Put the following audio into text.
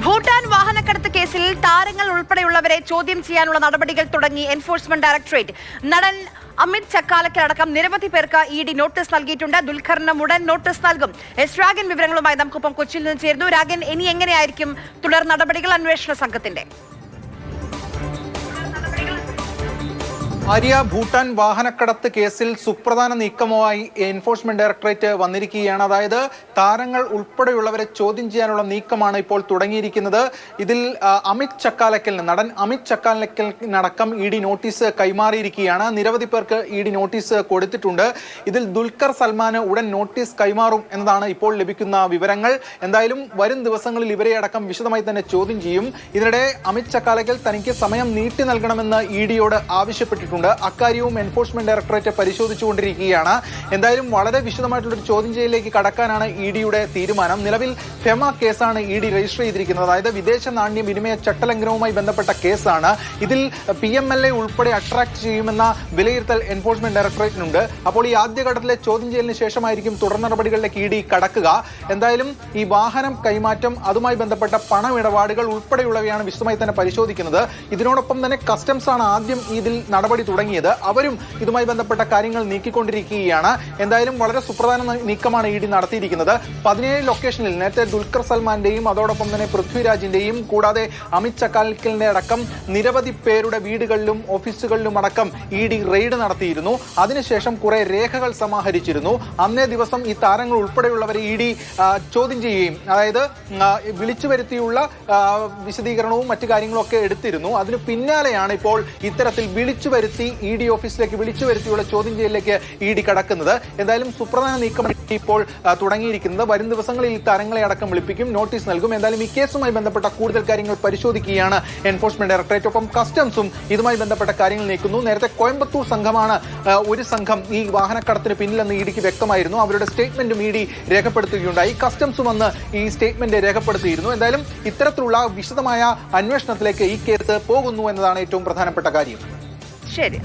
ഭൂട്ടാൻ വാഹനക്കടത്ത് കേസിൽ താരങ്ങൾ ഉൾപ്പെടെയുള്ളവരെ ചോദ്യം ചെയ്യാനുള്ള നടപടികൾ തുടങ്ങി എൻഫോഴ്സ്മെന്റ് ഡയറക്ടറേറ്റ്. നടൻ അമിത് ചക്കാലക്കലടക്കം നിരവധി പേർക്ക് ഇഡി നോട്ടീസ് നൽകിയിട്ടുണ്ട്. ദുൽഖറിന് ഉടൻ നോട്ടീസ് നൽകും. എസ് രാഗൻ വിവരങ്ങളുമായി നമുക്കൊപ്പം കൊച്ചിയിൽ നിന്ന് ചേരുന്നു. രാഗൻ, ഇനി എങ്ങനെയായിരിക്കും തുടർ നടപടികൾ അന്വേഷണ സംഘത്തിന്റെ? ആര്യ, ഭൂട്ടാൻ വാഹനക്കടത്ത് കേസിൽ സുപ്രധാന നീക്കവുമായി എൻഫോഴ്സ്മെന്റ് ഡയറക്ടറേറ്റ് വന്നിരിക്കുകയാണ്. അതായത് താരങ്ങൾ ഉൾപ്പെടെയുള്ളവരെ ചോദ്യം ചെയ്യാനുള്ള നീക്കമാണ് ഇപ്പോൾ തുടങ്ങിയിരിക്കുന്നത്. ഇതിൽ നടൻ അമിത് ചക്കാലക്കലിനടക്കം ഇഡി നോട്ടീസ് കൈമാറിയിരിക്കുകയാണ്. നിരവധി പേർക്ക് ഇഡി നോട്ടീസ് കൊടുത്തിട്ടുണ്ട്. ഇതിൽ ദുൽഖർ സൽമാന് ഉടൻ നോട്ടീസ് കൈമാറും എന്നതാണ് ഇപ്പോൾ ലഭിക്കുന്ന വിവരങ്ങൾ. എന്തായാലും വരും ദിവസങ്ങളിൽ ഇവരെ അടക്കം വിശദമായി തന്നെ ചോദ്യം ചെയ്യും. ഇതിനിടെ അമിത് ചക്കാലക്കൽ തനിക്ക് സമയം നീട്ടി നൽകണമെന്ന് ഇഡിയോട് ആവശ്യപ്പെട്ടിട്ടുണ്ട്. അക്കാര്യവും എൻഫോഴ്സ്മെന്റ് ഡയറക്ടറേറ്റ് പരിശോധിച്ചുകൊണ്ടിരിക്കുകയാണ്. എന്തായാലും വളരെ വിശദമായിട്ടുള്ള ചോദ്യം ചെയ്യലിലേക്ക് കടക്കാനാണ് ഇഡിയുടെ തീരുമാനം. നിലവിൽ ഫെമ കേസാണ് ഇഡി രജിസ്റ്റർ ചെയ്തിരിക്കുന്നത്. അതായത് വിദേശ നാണ്യ വിനിമയ ചട്ടലംഘനവുമായി ബന്ധപ്പെട്ട കേസാണ്. ഇതിൽ PMLA ഉൾപ്പെടെ അട്രാക്ട് ചെയ്യുമെന്ന വിലയിരുത്തൽ എൻഫോഴ്സ്മെന്റ് ഡയറക്ടറേറ്റിനുണ്ട്. അപ്പോൾ ഈ ആദ്യഘട്ടത്തിലെ ചോദ്യം ചെയ്യലിന് ശേഷമായിരിക്കും തുടർ നടപടികളിലേക്ക് ഇഡി കടക്കുക. എന്തായാലും ഈ വാഹനം കൈമാറ്റം, അതുമായി ബന്ധപ്പെട്ട പണമിടപാടുകൾ ഉൾപ്പെടെയുള്ളവയാണ് വിശദമായി തന്നെ പരിശോധിക്കുന്നത്. ഇതിനോടൊപ്പം തന്നെ കസ്റ്റംസ് ആണ് ആദ്യം ഇതിൽ നടപടി തുടങ്ങിയത്. അവരും ഇതുമായി ബന്ധപ്പെട്ട കാര്യങ്ങൾ നീക്കിക്കൊണ്ടിരിക്കുകയാണ്. എന്തായാലും വളരെ സുപ്രധാന നീക്കമാണ് ഇഡി നടത്തിയിരിക്കുന്നത്. 17 ലൊക്കേഷനിൽ നേരത്തെ ദുൽഖർ സൽമാന്റെയും അതോടൊപ്പം തന്നെ പൃഥ്വിരാജിന്റെയും കൂടാതെ അമിത് ചക്കാലക്കലിന്റെ അടക്കം നിരവധി പേരുടെ വീടുകളിലും ഓഫീസുകളിലും അടക്കം ഇഡി റെയ്ഡ് നടത്തിയിരുന്നു. അതിനുശേഷം കുറെ രേഖകൾ സമാഹരിച്ചിരുന്നു. അന്നേ ദിവസം ഈ താരങ്ങൾ ഉൾപ്പെടെയുള്ളവരെ ഇഡി ചോദ്യം ചെയ്യുകയും, അതായത് വിളിച്ചു വരുത്തിയുള്ള വിശദീകരണവും മറ്റു കാര്യങ്ങളും ഒക്കെ എടുത്തിരുന്നു. അതിന് പിന്നാലെയാണ് ഇപ്പോൾ ഇത്തരത്തിൽ വിളിച്ചു വരുത്തി ഇഡി ഓഫീസിലേക്ക് വിളിച്ചു വരുത്തിയുള്ള ചോദ്യം ചെയ്യലിലേക്ക് ഇഡി കടക്കുന്നത്. എന്തായാലും സുപ്രധാന നീക്കം ഇപ്പോൾ തുടങ്ങിയിരിക്കുന്നത്. വരും ദിവസങ്ങളിൽ ഈ താരങ്ങളെ അടക്കം വിളിപ്പിക്കും, നോട്ടീസ് നൽകും. എന്തായാലും ഈ കേസുമായി ബന്ധപ്പെട്ട കൂടുതൽ കാര്യങ്ങൾ പരിശോധിക്കുകയാണ് എൻഫോഴ്സ്മെന്റ് ഡയറക്ടറേറ്റ്. ഒപ്പം കസ്റ്റംസും ഇതുമായി ബന്ധപ്പെട്ട കാര്യങ്ങൾ നീക്കുന്നു. നേരത്തെ കോയമ്പത്തൂർ സംഘമാണ് ഒരു സംഘം ഈ വാഹനക്കടത്തിന് പിന്നിലെന്ന് ഇഡിക്ക് വ്യക്തമായിരുന്നു. അവരുടെ സ്റ്റേറ്റ്മെന്റും ഇഡി രേഖപ്പെടുത്തുകയുണ്ടായി. കസ്റ്റംസും വന്ന് ഈ സ്റ്റേറ്റ്മെന്റ് രേഖപ്പെടുത്തിയിരുന്നു. എന്തായാലും ഇത്തരത്തിലുള്ള വിശദമായ അന്വേഷണത്തിലേക്ക് ഈ കേസ് പോകുന്നു എന്നതാണ് ഏറ്റവും പ്രധാനപ്പെട്ട കാര്യം. ശരി.